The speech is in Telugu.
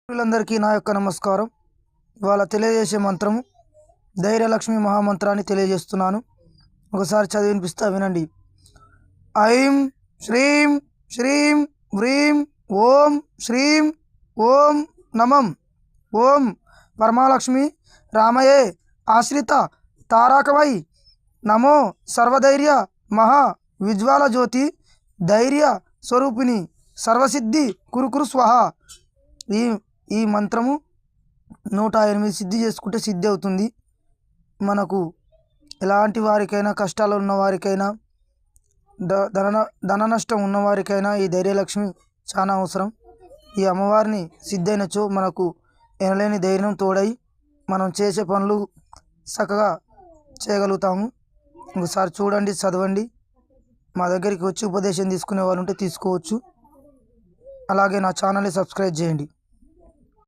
మిత్రులందరికీ నా యొక్క నమస్కారం. ఇవాళ తెలియజేసే మంత్రము ధైర్యలక్ష్మి మహామంత్రాన్ని తెలియజేస్తున్నాను. ఒకసారి చదివి వినిపిస్తా, వినండి. ఐం శ్రీం శ్రీం వ్రీం ఓం శ్రీం ఓం నమం. ఓం పరమాలక్ష్మి రామయే ఆశ్రిత తారకమై నమో సర్వధైర్య మహా విజ్వాల జ్యోతి ధైర్య స్వరూపిణి సర్వసిద్ధి కురుకురు స్వహ. ఈ మంత్రము 108 సిద్ధి చేసుకుంటే సిద్ధి అవుతుంది. మనకు ఎలాంటి వారికైనా, కష్టాలు ఉన్న వారికైనా, ధన నష్టం ఉన్నవారికైనా ఈ ధైర్యలక్ష్మి చాలా అవసరం. ఈ అమ్మవారిని సిద్ధైనచో మనకు ఎనలేని ధైర్యం తోడై మనం చేసే పనులు చక్కగా చేయగలుగుతాము. ఒకసారి చూడండి, చదవండి. మా దగ్గరికి వచ్చి ఉపదేశం తీసుకునే వాళ్ళు ఉంటే తీసుకోవచ్చు. అలాగే నా ఛానల్ని సబ్స్క్రైబ్ చేయండి.